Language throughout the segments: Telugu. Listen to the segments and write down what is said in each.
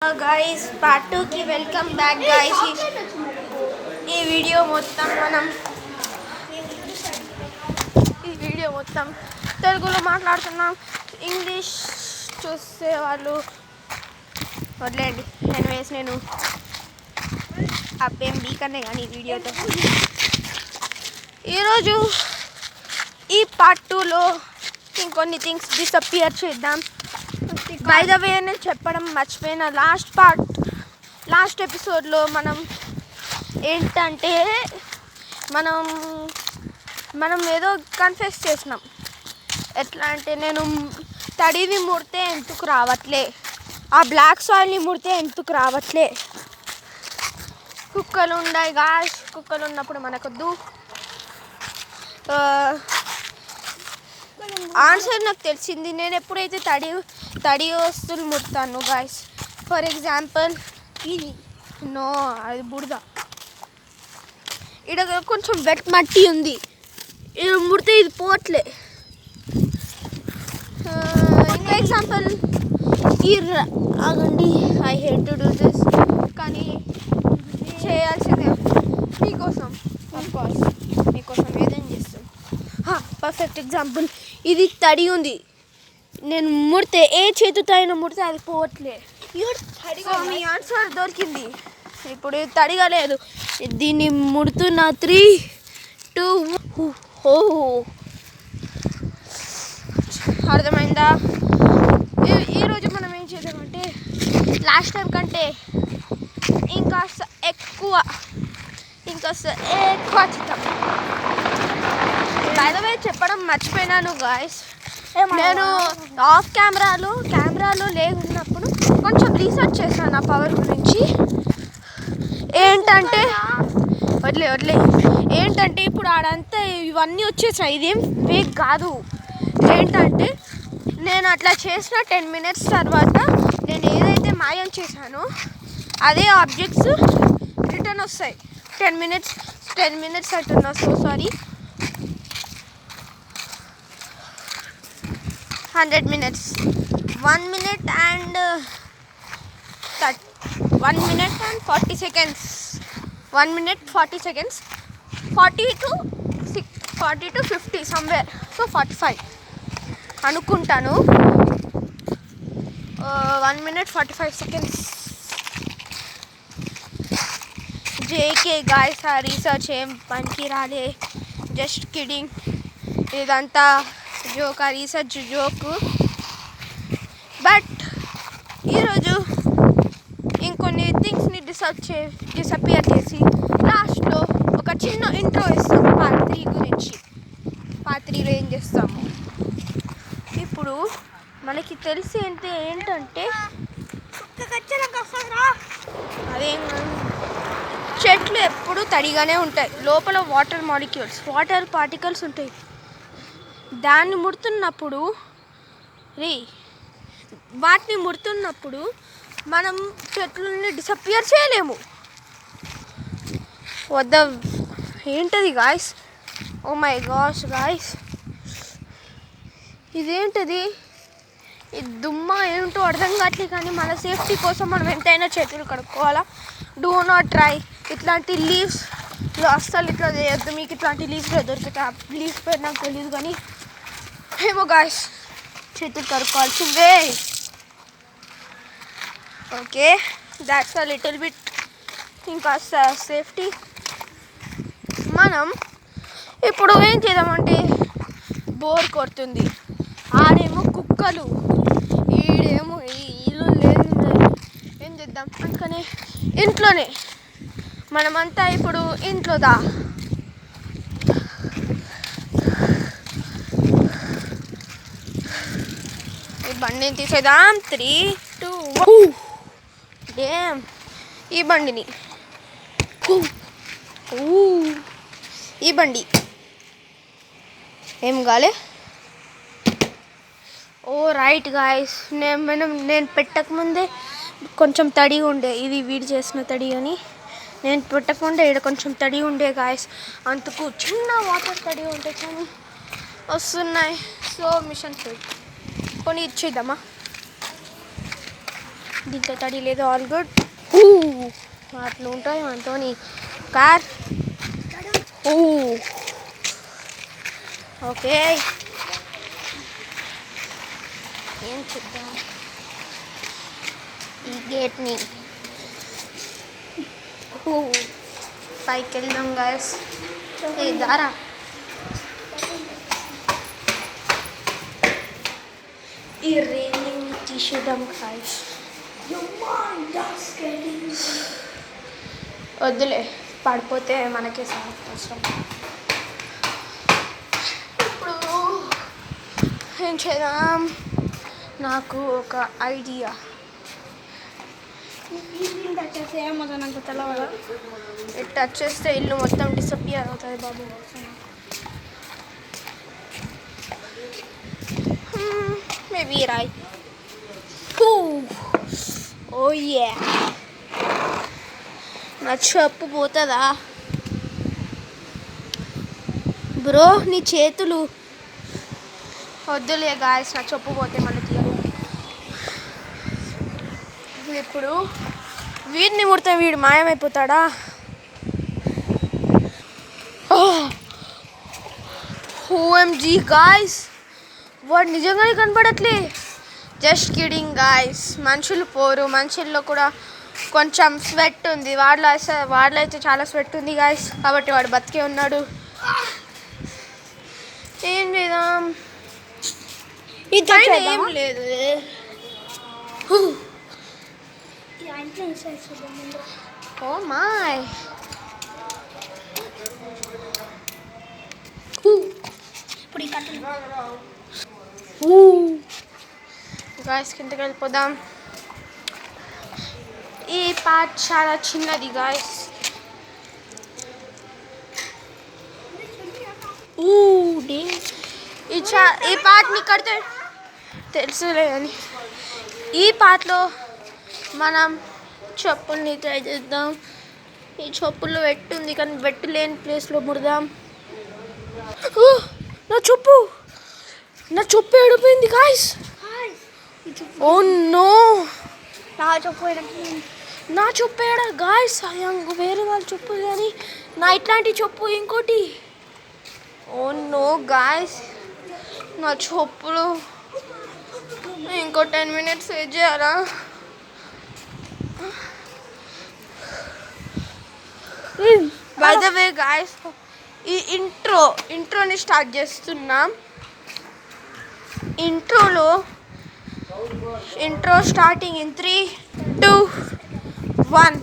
गाइस पार्ट 2 की वेलकम बैक गाइस ఈ వీడియో మొత్తం తెలుగులో మాట్లాడుతున్నాం ఇంగ్లీష్ చూసే వాళ్ళు వదిలేండి ఎనీవేస్ నేను అబ్బేం బీకనే కానీ ఈ వీడియోతో ఈరోజు ఈ పార్ట్ 2లో ఇంకొన్ని థింగ్స్ డిసపియర్ చేద్దాం. బై ద వే నేను చెప్పడం మర్చిపోయిన లాస్ట్ ఎపిసోడ్లో మనం ఏంటంటే మనం ఏదో కన్ఫెస్ చేసినాం. ఎట్లా అంటే నేను తడివి ముడితే ఎందుకు రావట్లే, ఆ బ్లాక్ సాయిల్ని ముడితే ఎందుకు రావట్లే. కుక్కలు ఉన్నాయి గాయస్, కుక్కలు ఉన్నప్పుడు మనకొద్దు. ఆన్సర్ నాకు తెలిసింది. నేను ఎప్పుడైతే తడి వస్తువులు ముడతాను గాయస్, ఫర్ ఎగ్జాంపుల్ ఇది నో అది బుడద, ఇక్కడ కొంచెం వెట్ మట్టి ఉంది, ఇది ముడితే ఇది పోవట్లే. ఇంకా ఎగ్జాంపుల్ ఆగండి, I hate to do this, కానీ చేయాల్సిందే మీకోసం, అఫ్కోర్స్ మీకోసం ఏదైనా చేస్తాం. పర్ఫెక్ట్ ఎగ్జాంపుల్, ఇది తడి ఉంది, నేను ముడితే ఏ చేతితో అయినా ముడితే అది పోవట్లే. సో మీ ఆన్సర్ దొరికింది. ఇప్పుడు తడిగా లేదు, దీన్ని ముడుతున్న 3, 2 అర్థమైందా? ఈరోజు మనం ఏం చేద్దామంటే లాస్ట్ టైం కంటే ఇంకాస్త ఎక్కువ చిత్తం. బై ద వే చెప్పడం మర్చిపోయినాను గాయస్, నేను ఆఫ్ కెమెరాలో లేకున్నప్పుడు కొంచెం రీసెర్చ్ చేశాను నా పవర్ గురించి. ఏంటంటే ఇప్పుడు ఆడంతా ఇవన్నీ వచ్చేసాయి, ఇదేం ఫేక్ కాదు. ఏంటంటే నేను అట్లా చేసిన 10 minutes తర్వాత నేను ఏదైతే మాయం చేశానో అదే ఆబ్జెక్ట్స్ రిటర్న్ వస్తాయి. 10 minutes అంటున్నా, so sorry, 100 minutes, 1 minute and 40 seconds, 1 minute 40 seconds, 40 to 50 somewhere, so 45 అనుకుంటాను. 1 minute 45 seconds. జేకే గాయస్, ఆ రీసెర్చ్ ఏం పనికి రాలే, జస్ట్ కిడింగ్, ఇదంతా జోక్, ఆ రీసెర్చ్ జోకు. బట్ ఈరోజు ఇంకొన్ని థింగ్స్ని డిసపియర్ చేసి లాస్ట్లో ఒక చిన్న ఇంట్రో ఇస్తాము పార్ట్ 3 గురించి. పార్ట్ 3లో ఏం చేస్తాము ఇప్పుడు మనకి తెలిసి ఏంటంటే అదేం, చెట్లు ఎప్పుడు తడిగానే ఉంటాయి, లోపల వాటర్ పార్టికల్స్ ఉంటాయి. వాటిని ముడుతున్నప్పుడు మనం చెట్లని డిసపియర్ చేయలేము. ఏంటది guys, oh my gosh guys, ఇదేంటది, ఇది దుమ్మ ఏంటో అర్థం కావట్లేదు. కానీ మన సేఫ్టీ కోసం మనం ఎంతైనా చేతులు కడుక్కోవాలా. డూ నాట్ ట్రై ఇట్లాంటి లీవ్స్ అస్సలు ఇట్లా చేయొద్దు. మీకు ఇట్లాంటి లీవ్స్లో దొరుకుతాయి, లీవ్స్ పేరు నాకు తెలియదు, కానీ ఏమో గాయస్ చేతులు కడుక్కోవాల్సిందే. Okay, that's a little bit ఇంకా సేఫ్టీ. మనం ఇప్పుడు ఏం చేద్దామంటే, బోర్ కొడుతుంది, ఆడేమో కుక్కలు, ఈడేమో ఇల్లు లేదు, ఏం చేద్దాం అందుకని ఇంట్లోనే మనమంతా ఇప్పుడు ఇంట్లోదా ఈ బండిని తీసేద్దాం. 3, 2 1 ఈ బండిని, ఈ బండి ఏం కాలే. ఓ రైట్ గాయస్, నేను పెట్టకముందే కొంచెం తడి ఉండే, ఇది వీడి చేసిన తడి అని, నేను పెట్టకుండా ఇక్కడ కొంచెం తడి ఉండే గాయస్, అందుకు చిన్న వాటర్ తడి ఉంటే కానీ వస్తున్నాయి. సో మిషన్ ఫెయిల్, కొని ఇచ్చేద్దామా. దీంట్లో తడి లేదు, ఆల్ గుడ్. అట్లా ఉంటుంది మనతోని కార్. ఓకే, ఏం చూద్దాం ఈ గేట్ని. పైకి వెళ్దాం గాయస్. దారా ఈ రైలింగ్ తీసేద్దాం గాయస్. వద్దులే, పడిపోతే మనకే అవసరం. ఇప్పుడు ఏం చేద్దాం, నాకు ఒక ఐడియా. టచ్ చేస్తే ఇల్లు మొత్తం డిసపియర్ అవుతుంది బాబు. Maybe right. ఓ యా, నా చెప్పు పోతుందా బ్రో? నీ చేతులు వద్దులే గాయస్, నా చెప్పు పోతే మళ్ళీ తీయరు. ఇప్పుడు వీడిని ముడితే వీడు మాయమైపోతాడా? ఓఎంజీ గాయస్, వాడు నిజంగానే కనపడట్లే. జస్ట్ కిడింగ్ గాయస్, మనుషులు పోరు, మనుషుల్లో కూడా కొంచెం స్వెట్ ఉంది. వాడిలో అయితే చాలా స్వెట్ ఉంది గాయస్, కాబట్టి వాడు బతికే ఉన్నాడు. ఏం చేద్దాం, ఏం లేదు. ఓ మాయ్, గాయస్ కిందకి వెళ్ళిపోదాం. ఈ పార్ట్ చాలా చిన్నది గాయస్. ఈ పార్ట్ని కడితే తెలుసులే అని, ఈ పార్ట్లో మనం చెప్పుల్ని ట్రై చేద్దాం. ఈ చెప్పుల్లో వెట్టు ఉంది కానీ వెట్టు లేని ప్లేస్లో ముడదాం. నా చెప్పు ఏడిపోయింది గాయస్. ఓ నో, నా చెప్పు ఏడా గాయస్? వేరే వాళ్ళు చెప్పు కానీ నా ఇట్లాంటి చెప్పు ఇంకోటి. ఓ నో గాయస్, నా చెప్పులు ఇంకో 10 minutes వెయిట్ చేయాలా? బై ద వే గాయస్, ఈ ఇంట్రోని స్టార్ట్ చేస్తున్నాం. Intro starting in 3, 2, 1.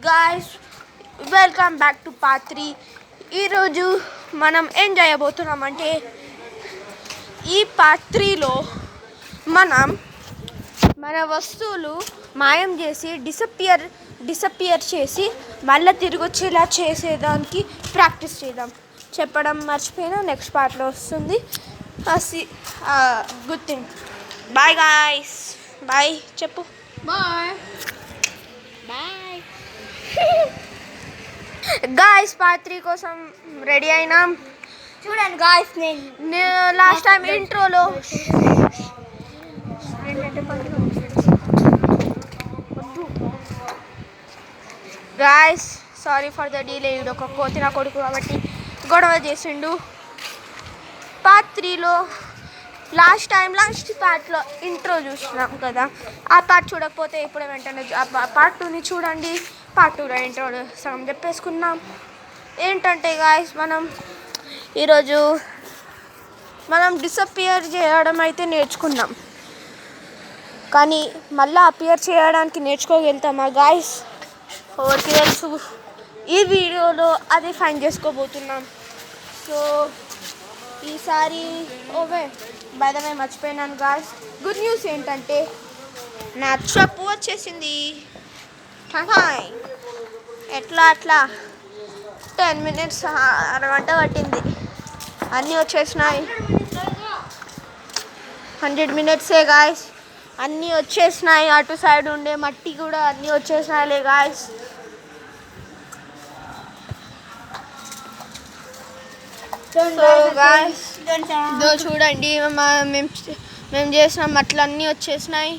Guys welcome back to part 3. ఈరోజు మనం ఏం చేయబోతున్నాం అంటే, ఈ పార్ట్ 3లో మనం మన వస్తువులు మాయం చేసి డిసపియర్ చేసి మళ్ళీ తిరిగి వచ్చేలా చేసేదానికి ప్రాక్టీస్ చేద్దాం. చెప్పడం మర్చిపోయినా, నెక్స్ట్ పార్ట్లో వస్తుంది. Good thing. Bye guys, bye చెప్పు. బాయ్ గాయస్, పార్ట్ 3 కోసం రెడీ అయినాం. చూడండి గాయస్, నేను లాస్ట్ టైం ఇంట్రోలో guys sorry for the delay. ఇది ఒక కోతిన కొడుకు కాబట్టి గొడవ చేసిండు. పార్ట్ 3లో లాస్ట్ పార్ట్లో ఇంట్రో చూస్తున్నాం కదా, ఆ పార్ట్ చూడకపోతే ఇప్పుడు వెంటనే పార్ట్ 2ని చూడండి. పార్ట్ 2లో ఇంట్రో సగం చెప్పేసుకున్నాం. ఏంటంటే గాయస్, ఈరోజు మనం డిసపియర్ చేయడం అయితే నేర్చుకున్నాం, కానీ మళ్ళీ అపియర్ చేయడానికి నేర్చుకోగలుగుతామా గాయస్? ఎవరికి తెలుసు. ఈ వీడియోలో అది ఫైండ్ చేసుకోబోతున్నాం. సో ఈసారి ఓవే బై ద వే మర్చిపోయినాను గాయస్. గుడ్ న్యూస్ ఏంటంటే నా చెప్పు వచ్చేసింది. అట్లా 10 minutes, అరగంట పట్టింది. అన్నీ వచ్చేసినాయి. 100 minutes గాయస్, అన్నీ వచ్చేసినాయి. అటు సైడ్ ఉండే మట్టి కూడా అన్నీ వచ్చేసినాయిలే గాయస్. చూడండి, మేము చేసిన మట్లు అన్నీ వచ్చేసినాయి.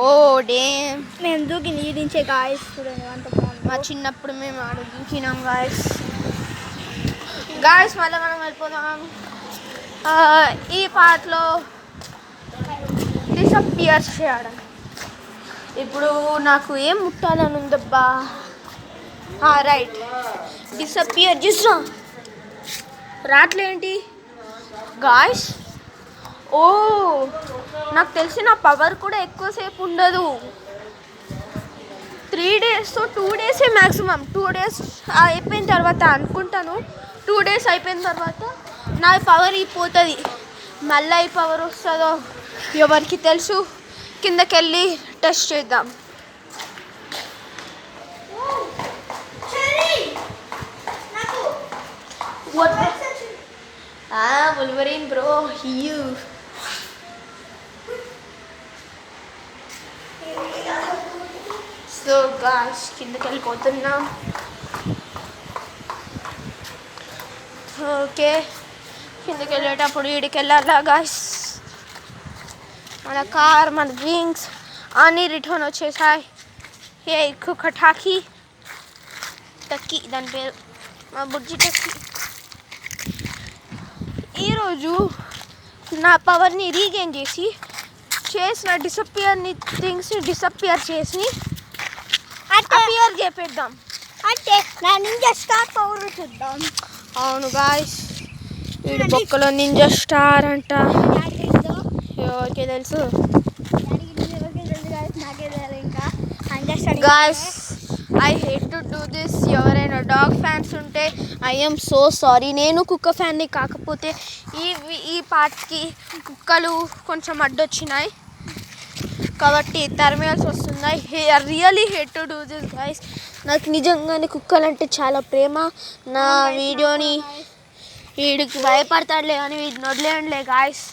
ఓ డేమ్. మేము దూకి నీడించే గాయస్ చూడండి అంత బాగుంది. మా చిన్నప్పుడు మేము ఆడుకినాం గాయస్. గాయస్ మళ్ళీ మనం వెళ్ళిపోదాం. ఈ పార్ట్లో డిసప్పియర్ చేయడం. ఇప్పుడు నాకు ఏం ముట్టాలని ఉందబ్బా. రైట్, డిసప్పియర్ చేసా. రాట్లేంటి గాయస్? ఓ నాకు తెలిసి నా పవర్ కూడా ఎక్కువసేపు ఉండదు. 3 days 2 days మ్యాక్సిమం. 2 days అయిపోయిన తర్వాత అనుకుంటాను. 2 days అయిపోయిన తర్వాత నా పవర్ అయిపోతుంది. మళ్ళీ ఈ పవర్ వస్తుందో ఎవరికి తెలుసు. కిందకి వెళ్ళి టెస్ట్ చేద్దాం. Wolverine bro, you. So guys కిందకి వెళ్ళిపోతున్నాం. ఓకే, కిందకి వెళ్ళేటప్పుడు వీడికి వెళ్ళాలా గాయ్స్. మన కార్, మన డ్రింక్స్ అన్నీ రిటర్న్ వచ్చేసాయి. ఏ కుక్క టాకీ టక్కీ, దాని పేరు మా బుజ్జి టక్కీ. ఈరోజు నా పవర్ని రీగెయిన్ చేసిన డిసప్పియర్ని థింగ్స్ని డిసప్పియర్ చేసి అపియర్ చేపిద్దాం. అంటే నా నింజా స్టార్ పవర్ చూద్దాం. అవును గాయ్స్, వీడు బొక్కలో నింజా స్టార్ అంట. ఎవరికి తెలుసు guys. I hate to do this. ఎవరైనా డాగ్ ఫ్యాన్స్ ఉంటే ఐఎమ్ సో సారీ. నేను కుక్క ఫ్యాన్ని, కాకపోతే ఈ పార్ట్కి కుక్కలు కొంచెం అడ్డొచ్చినాయి కాబట్టి తరిమేయాల్సి వస్తున్నాయి. Really hate to do this guys. నాకు నిజంగానే కుక్కలు అంటే చాలా ప్రేమ. నా వీడియోని వీడికి భయపడతాడులే అని వీడిని వదిలేయండిలే గాయస్.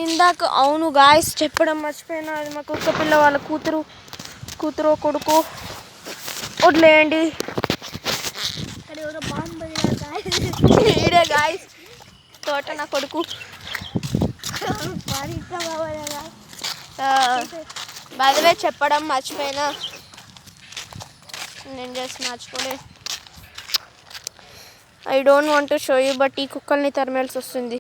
ఇందాక అవును గాయస్ చెప్పడం మర్చిపోయినా, అది మా కుక్క పిల్ల వాళ్ళ కూతురు కొడుకు. వదిలేయండి. ఈడే గాయస్ తోట నా కొడుకు. బయలువే చెప్పడం మర్చిపోయినా, నేను జస్ట్ మర్చిపోలే. I don't want to show you, but ఈ కుక్కల్ని తరిమేయాల్సి వస్తుంది.